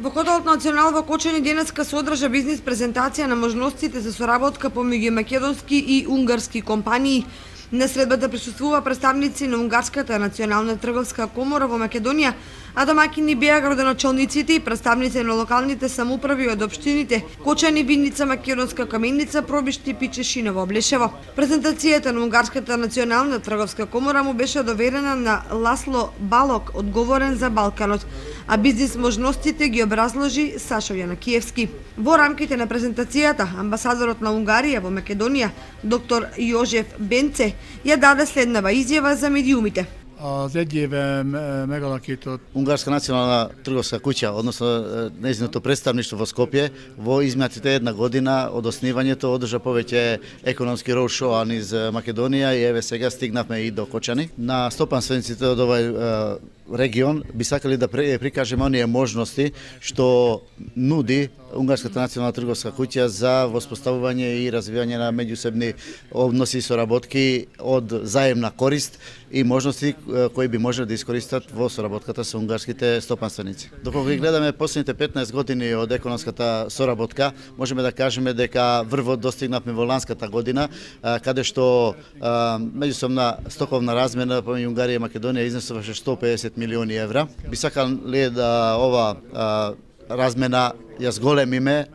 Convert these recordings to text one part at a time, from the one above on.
Во хотелот Национал во Кочани денеска се одржа бизнис презентација на можностите за соработка помеѓу македонски и унгарски компании. На средбата присуствува представници на Унгарската национална трговска комора во Македонија, а домаќини беа градоначалниците и представници на локалните самоуправи од општините Кочани, Винница, Македонска Каменица, Пробишти, Пичешиново, Блешево. Презентацијата на Унгарската национална трговска комора му беше доверена на Ласло Балок, одговорен за Балканот, а бизнис можностите ги образложи Сашо Јанакиевски. Во рамките на презентацијата, амбасадорот на Унгарија во Македонија, доктор Јожеф Бенце, ја даде следнава изјава за медиумите. Az egy éve megalakított Унгарска национална трговска куќа, односно нејзиното представништво во Скопје, во изминатите една година од основањето одржа повеќе економски роудшоу низ Македонија и еве сега стигнавме и до Кочани. На стопанствениците од овај регион би сакали да прикажеме оние можности што нуди Унгарската национална трговска куќа за воспоставување и развивање на меѓусебни односи и соработки од заемна корист и можности кои би можеле да искористат во соработката со унгарските стопанственици. Доколку ги гледаме последните 15 години од економската соработка, можеме да кажеме дека врвот достигнавме во ланската година, каде што меѓусобна стоковна размена помеѓу Унгарија и Македонија изнесуваше 150 милиони евра. Би сакале да ова размена ја зголемиме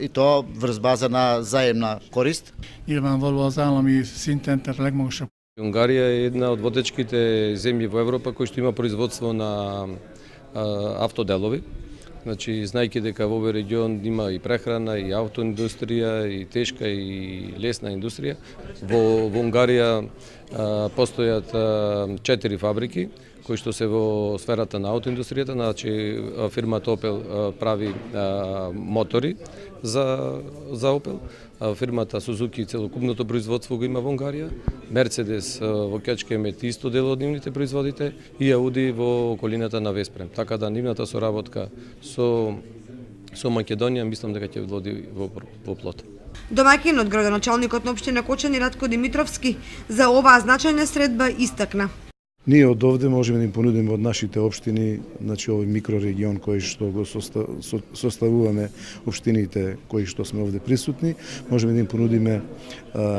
и тоа врз база на заемна корист. nyilvánvaló az állami szinten, tehát a legmagasabb. Унгарија е една од водечките земји во Европа кои што има производство на автоделови. Значи, знајќи дека во овој регион има и прехрана, и автоиндустрија, и тешка и лесна индустрија. Во Унгарија постојат 4 фабрики кои што се во сферата на автоиндустријата, значи фирмата Opel прави мотори за Opel, фирмата Suzuki целокупното производство го има во Унгарија, Мерцедес во Кечкемет исто дел од нивните производите и Ауди во околината на Веспрем. Така да нивната соработка со Македонија мислам дека ќе води во плод. Домаќин од градоначалникот на општина Кочани Ратко Димитровски за оваа значајна средба истакна. Ние од овде можеме да им понудиме од нашите општини, значи овој микрорегион кој што го составуваме општините кои што сме овде присутни, можеме да им понудиме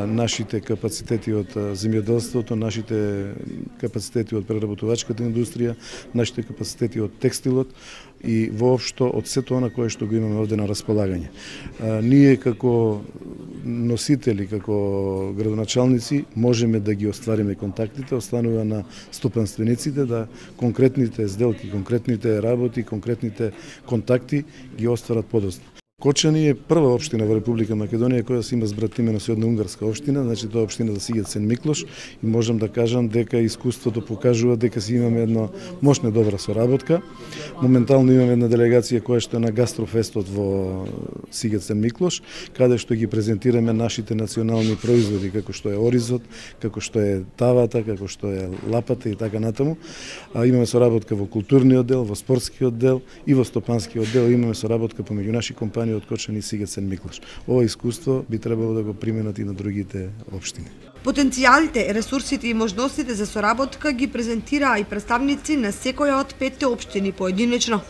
нашите капацитети од земјоделството, нашите капацитети од преработувачката индустрија, нашите капацитети од текстилот и воопшто од сето она кое што го имаме овде на располагање. Ние како носители, како градоначалници можеме да ги оствариме контактите, останува на стопанствениците да конкретните сделки, конкретните работи, конкретните контакти ги остварат подоцна. Кочани е прва општина во Република Македонија која се има збратимено со една унгарска општина, значи тоа е општина за Сигет Сен Миклош и можам да кажам дека искуството покажува дека си имаме една мощна добра соработка. Моментално имаме една делегација која што е на гастрофестот во Сигет Сен Миклош, каде што ги презентираме нашите национални производи како што е оризот, како што е тавата, како што е лапата и така натаму. Имаме соработка во културниот дел, во спортскиот дел и во стопанскиот дел, имаме соработка помеѓу наши компании од Кочани и Сигет Сен Миклош. Ова искуство би требало да го применат и на другите општини. Потенцијалите, ресурсите и можностите за соработка ги презентираа и представници на секоја од 5 општини поединечно.